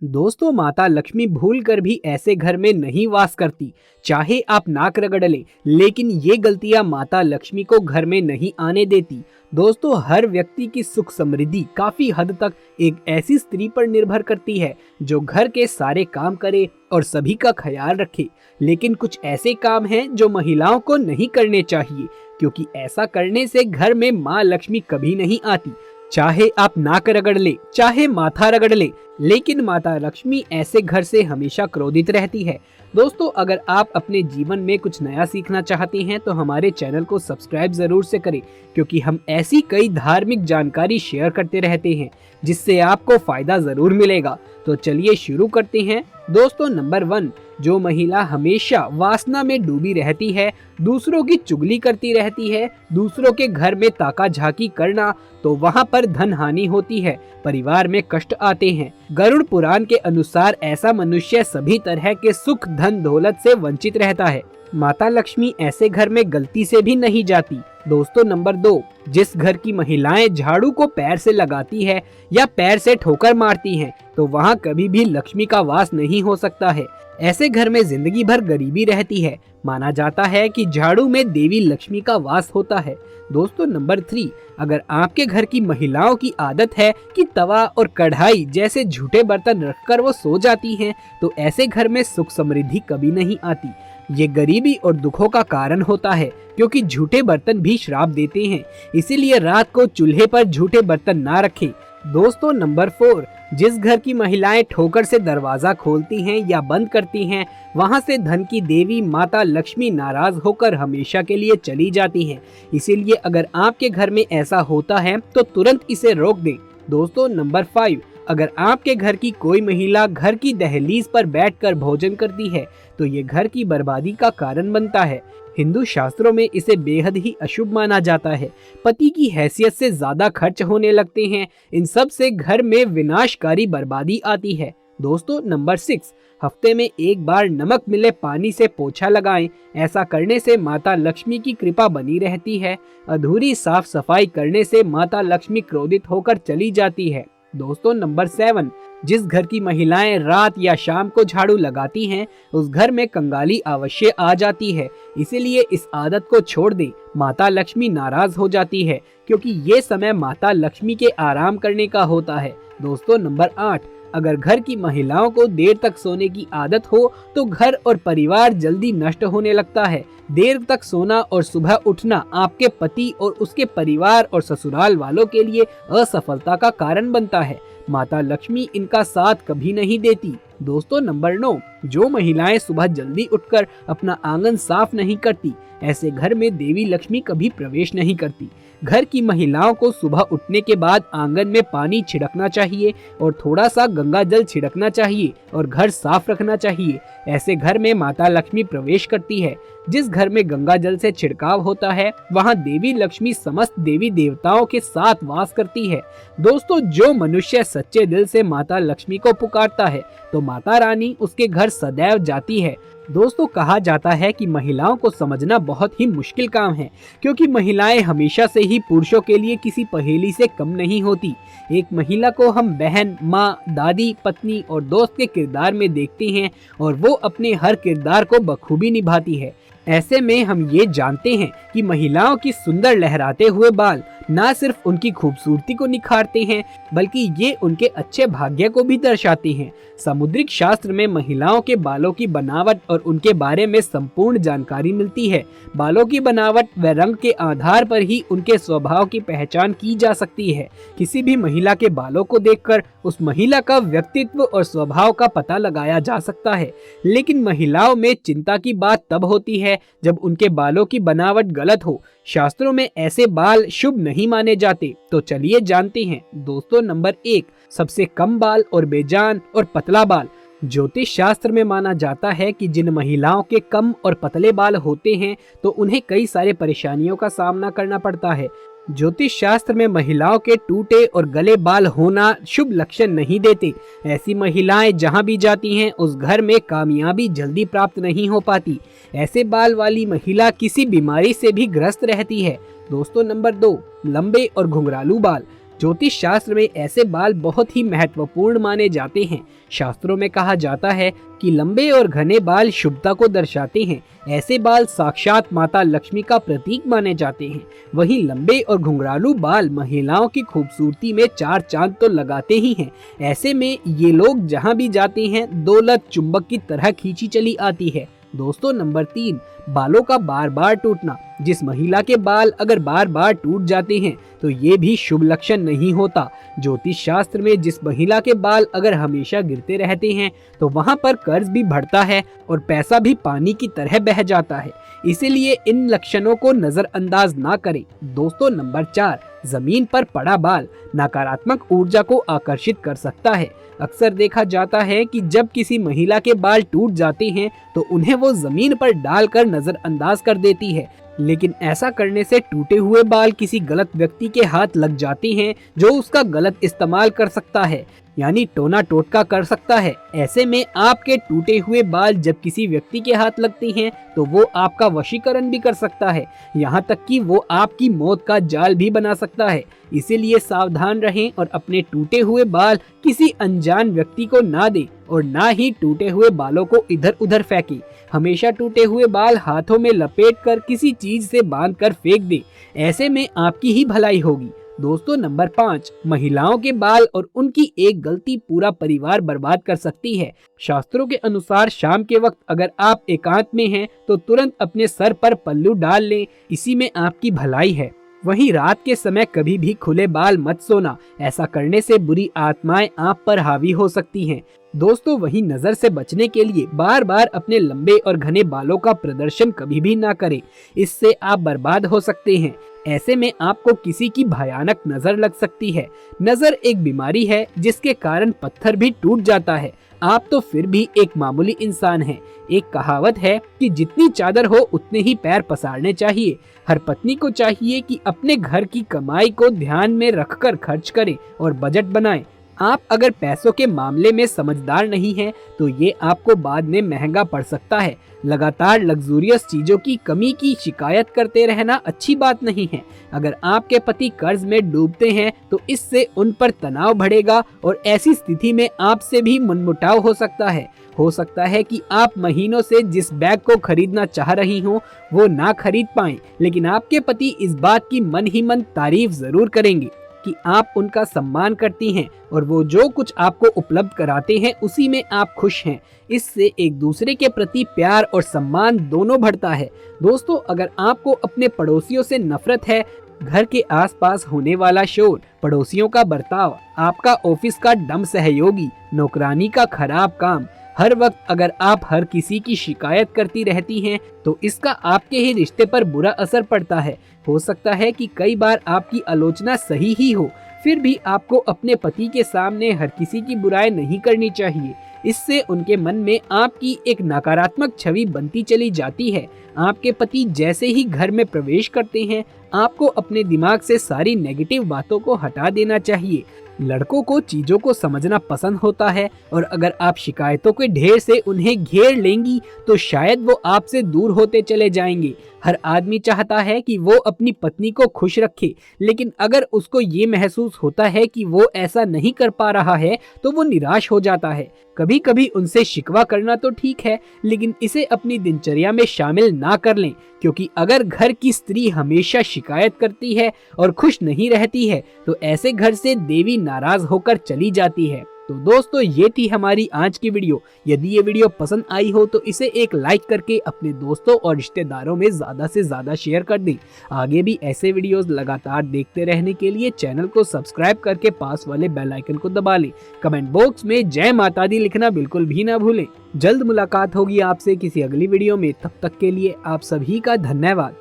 दोस्तों, माता लक्ष्मी भूल कर भी ऐसे घर में नहीं वास करती। चाहे आप नाक रगड़ लें, लेकिन ये गलतियां माता लक्ष्मी को घर में नहीं आने देती। दोस्तों, हर व्यक्ति की सुख समृद्धि काफी हद तक एक ऐसी स्त्री पर निर्भर करती है जो घर के सारे काम करे और सभी का ख्याल रखे। लेकिन कुछ ऐसे काम हैं जो महिलाओं को नहीं करने चाहिए, क्योंकि ऐसा करने से घर में माँ लक्ष्मी कभी नहीं आती। चाहे आप नाक रगड़ ले, चाहे माथा रगड़ ले, लेकिन माता लक्ष्मी ऐसे घर से हमेशा क्रोधित रहती है। दोस्तों, अगर आप अपने जीवन में कुछ नया सीखना चाहते हैं तो हमारे चैनल को सब्सक्राइब जरूर से करें, क्योंकि हम ऐसी कई धार्मिक जानकारी शेयर करते रहते हैं जिससे आपको फायदा जरूर मिलेगा। तो चलिए शुरू करते हैं। दोस्तों, नंबर 1, जो महिला हमेशा वासना में डूबी रहती है, दूसरों की चुगली करती रहती है, दूसरों के घर में ताका झाकी करना, तो वहाँ पर धन हानि होती है, परिवार में कष्ट आते हैं। गरुड़ पुराण के अनुसार ऐसा मनुष्य सभी तरह के सुख धन दौलत से वंचित रहता है। माता लक्ष्मी ऐसे घर में गलती से भी नहीं जाती। दोस्तों, नंबर 2, जिस घर की महिलाएं झाड़ू को पैर से लगाती है या पैर से ठोकर मारती हैं, तो वहाँ कभी भी लक्ष्मी का वास नहीं हो सकता है। ऐसे घर में जिंदगी भर गरीबी रहती है। माना जाता है कि झाड़ू में देवी लक्ष्मी का वास होता है। दोस्तों, नंबर 3, अगर आपके घर की महिलाओं की आदत है कि तवा और कढ़ाई जैसे झूठे बर्तन रखकर वो सो जाती हैं, तो ऐसे घर में सुख समृद्धि कभी नहीं आती। ये गरीबी और दुखों का कारण होता है, क्योंकि झूठे बर्तन भी श्राप देते हैं। इसीलिए रात को चूल्हे पर झूठे बर्तन ना रखें। दोस्तों, नंबर 4, जिस घर की महिलाएं ठोकर से दरवाजा खोलती हैं या बंद करती हैं, वहां से धन की देवी माता लक्ष्मी नाराज होकर हमेशा के लिए चली जाती हैं। इसीलिए अगर आपके घर में ऐसा होता है तो तुरंत इसे रोक दें। दोस्तों, नंबर 5, अगर आपके घर की कोई महिला घर की दहलीज पर बैठकर भोजन करती है, तो ये घर की बर्बादी का कारण बनता है। हिंदू शास्त्रों में इसे बेहद ही अशुभ माना जाता है। पति की हैसियत से ज्यादा खर्च होने लगते हैं। इन सब से घर में विनाशकारी बर्बादी आती है। दोस्तों, नंबर 6, हफ्ते में एक बार नमक मिले पानी से पोछा लगाएं। ऐसा करने से माता लक्ष्मी की कृपा बनी रहती है। अधूरी साफ सफाई करने से माता लक्ष्मी क्रोधित होकर चली जाती है। दोस्तों, नंबर 7, जिस घर की महिलाएं रात या शाम को झाड़ू लगाती हैं, उस घर में कंगाली अवश्य आ जाती है। इसीलिए इस आदत को छोड़ दें। माता लक्ष्मी नाराज हो जाती है, क्योंकि ये समय माता लक्ष्मी के आराम करने का होता है। दोस्तों, नंबर 8, अगर घर की महिलाओं को देर तक सोने की आदत हो तो घर और परिवार जल्दी नष्ट होने लगता है। देर तक सोना और सुबह उठना आपके पति और उसके परिवार और ससुराल वालों के लिए असफलता का कारण बनता है। माता लक्ष्मी इनका साथ कभी नहीं देती। दोस्तों, नंबर 9, जो महिलाएं सुबह जल्दी उठकर अपना आंगन साफ नहीं करती, ऐसे घर में देवी लक्ष्मी कभी प्रवेश नहीं करती। घर की महिलाओं को सुबह उठने के बाद आंगन में पानी छिड़कना चाहिए और थोड़ा सा गंगा जल छिड़कना चाहिए और घर साफ रखना चाहिए। ऐसे घर में माता लक्ष्मी प्रवेश करती है। जिस घर में गंगा जल से छिड़काव होता है, वहाँ देवी लक्ष्मी समस्त देवी देवताओं के साथ वास करती है। दोस्तों, जो मनुष्य सच्चे दिल से माता लक्ष्मी को पुकारता है, तो माता रानी उसके घर सदैव जाती है। दोस्तों, कहा जाता है कि महिलाओं को समझना बहुत ही मुश्किल काम है, क्योंकि महिलाएं हमेशा से ही पुरुषों के लिए किसी पहेली से कम नहीं होती। एक महिला को हम बहन, माँ, दादी, पत्नी और दोस्त के किरदार में देखते हैं और वो अपने हर किरदार को बखूबी निभाती है। ऐसे में हम ये जानते हैं कि महिलाओं की सुंदर लहराते हुए बाल न सिर्फ उनकी खूबसूरती को निखारते हैं, बल्कि ये उनके अच्छे भाग्य को भी दर्शाते हैं। सामुद्रिक शास्त्र में महिलाओं के बालों की बनावट और उनके बारे में संपूर्ण जानकारी मिलती है। बालों की बनावट व रंग के आधार पर ही उनके स्वभाव की पहचान की जा सकती है। किसी भी महिला के बालों को देखकर उस महिला का व्यक्तित्व और स्वभाव का पता लगाया जा सकता है। लेकिन महिलाओं में चिंता की बात तब होती है जब उनके बालों की बनावट गलत हो। शास्त्रों में ऐसे बाल शुभ नहीं माने जाते। तो चलिए जानते हैं। दोस्तों, नंबर 1, सबसे कम बाल और बेजान और पतला बाल। ज्योतिष शास्त्र में माना जाता है कि जिन महिलाओं के कम और पतले बाल होते हैं, तो उन्हें कई सारे परेशानियों का सामना करना पड़ता है। ज्योतिष शास्त्र में महिलाओं के टूटे और गले बाल होना शुभ लक्षण नहीं देते। ऐसी महिलाएं जहां भी जाती हैं, उस घर में कामयाबी जल्दी प्राप्त नहीं हो पाती। ऐसे बाल वाली महिला किसी बीमारी से भी ग्रस्त रहती है। दोस्तों, नंबर 2, लंबे और घुंघरालू बाल। ज्योतिष शास्त्र में ऐसे बाल बहुत ही महत्वपूर्ण माने जाते हैं। शास्त्रों में कहा जाता है कि लंबे और घने बाल शुभता को दर्शाते हैं। ऐसे बाल साक्षात माता लक्ष्मी का प्रतीक माने जाते हैं। वहीं लंबे और घुंघरालू बाल महिलाओं की खूबसूरती में चार चांद तो लगाते ही हैं। ऐसे में ये लोग जहाँ भी जाते हैं दौलत चुंबक की तरह खींची चली आती है। दोस्तों नंबर 3, बालों का बार बार टूटना। जिस महिला के बाल अगर बार बार टूट जाते हैं तो ये भी शुभ लक्षण नहीं होता। ज्योतिष शास्त्र में जिस महिला के बाल अगर हमेशा गिरते रहते हैं तो वहाँ पर कर्ज भी बढ़ता है और पैसा भी पानी की तरह बह जाता है। इसीलिए इन लक्षणों को नजरअंदाज ना करें। दोस्तों नंबर 4, जमीन पर पड़ा बाल नकारात्मक ऊर्जा को आकर्षित कर सकता है। अक्सर देखा जाता है कि जब किसी महिला के बाल टूट जाते हैं तो उन्हें वो जमीन पर डालकर नजरअंदाज कर देती है, लेकिन ऐसा करने से टूटे हुए बाल किसी गलत व्यक्ति के हाथ लग जाते हैं जो उसका गलत इस्तेमाल कर सकता है, यानी टोना टोटका कर सकता है। ऐसे में आपके टूटे हुए बाल जब किसी व्यक्ति के हाथ लगते हैं तो वो आपका वशीकरण भी कर सकता है, यहाँ तक कि वो आपकी मौत का जाल भी बना सकता है। इसीलिए सावधान रहें और अपने टूटे हुए बाल किसी अनजान व्यक्ति को ना दें और ना ही टूटे हुए बालों को इधर उधर फेंकें। हमेशा टूटे हुए बाल हाथों में लपेटकर किसी चीज से बांधकर फेंक दें, ऐसे में आपकी ही भलाई होगी। दोस्तों नंबर 5, महिलाओं के बाल और उनकी एक गलती पूरा परिवार बर्बाद कर सकती है। शास्त्रों के अनुसार शाम के वक्त अगर आप एकांत में हैं तो तुरंत अपने सर पर पल्लू डाल लें, इसी में आपकी भलाई है। वहीं रात के समय कभी भी खुले बाल मत सोना, ऐसा करने से बुरी आत्माएं आप पर हावी हो सकती हैं। दोस्तों वहीं नजर से बचने के लिए बार बार अपने लंबे और घने बालों का प्रदर्शन कभी भी ना करें, इससे आप बर्बाद हो सकते हैं। ऐसे में आपको किसी की भयानक नजर लग सकती है। नजर एक बीमारी है जिसके कारण पत्थर भी टूट जाता है। आप तो फिर भी एक मामूली इंसान हैं। एक कहावत है कि जितनी चादर हो उतने ही पैर पसारने चाहिए। हर पत्नी को चाहिए कि अपने घर की कमाई को ध्यान में रखकर खर्च करें और बजट बनाएं। आप अगर पैसों के मामले में समझदार नहीं हैं तो ये आपको बाद में महंगा पड़ सकता है। लगातार लग्जूरियस चीजों की कमी की शिकायत करते रहना अच्छी बात नहीं है। अगर आपके पति कर्ज में डूबते हैं तो इससे उन पर तनाव बढ़ेगा और ऐसी स्थिति में आपसे भी मनमुटाव हो सकता है। हो सकता है कि आप महीनों से जिस बैग को खरीदना चाह रही हो वो ना खरीद पाएं, लेकिन आपके पति इस बात की मन ही मन तारीफ जरूर करेंगे कि आप उनका सम्मान करती हैं और वो जो कुछ आपको उपलब्ध कराते हैं उसी में आप खुश हैं। इससे एक दूसरे के प्रति प्यार और सम्मान दोनों बढ़ता है। दोस्तों अगर आपको अपने पड़ोसियों से नफरत है, घर के आसपास होने वाला शोर, पड़ोसियों का बर्ताव, आपका ऑफिस का डम सहयोगी, नौकरानी का खराब काम, हर वक्त अगर आप हर किसी की शिकायत करती रहती हैं तो इसका आपके ही रिश्ते पर बुरा असर पड़ता है। हो सकता है कि कई बार आपकी आलोचना सही ही हो, फिर भी आपको अपने पति के सामने हर किसी की बुराई नहीं करनी चाहिए। इससे उनके मन में आपकी एक नकारात्मक छवि बनती चली जाती है। आपके पति जैसे ही घर में प्रवेश करते हैं आपको अपने दिमाग से सारी नेगेटिव बातों को हटा देना चाहिए। लड़कों को चीजों को समझना पसंद होता है और अगर आप शिकायतों के ढेर से उन्हें घेर लेंगी तो शायद वो आपसे दूर होते चले जाएंगे। हर आदमी चाहता है कि वो अपनी पत्नी को खुश रखे, लेकिन अगर उसको ये महसूस होता है कि वो ऐसा नहीं कर पा रहा है तो वो निराश हो जाता है। कभी कभी उनसे शिकवा करना तो ठीक है, लेकिन इसे अपनी दिनचर्या में शामिल ना कर लें, क्योंकि अगर घर की स्त्री हमेशा शिकायत करती है और खुश नहीं रहती है तो ऐसे घर से देवी नाराज होकर चली जाती है। तो दोस्तों ये थी हमारी आज की वीडियो। यदि ये वीडियो पसंद आई हो तो इसे एक लाइक करके अपने दोस्तों और रिश्तेदारों में ज़्यादा से ज़्यादा शेयर कर दें। आगे भी ऐसे वीडियोस लगातार देखते रहने के लिए चैनल को सब्सक्राइब करके पास वाले बेल आइकन को दबा लें। कमेंट बॉक्स में जय माता दी लिखना बिल्कुल भी ना भूलें। जल्द मुलाकात होगी आपसे किसी अगली वीडियो में। तब तक के लिए आप सभी का धन्यवाद।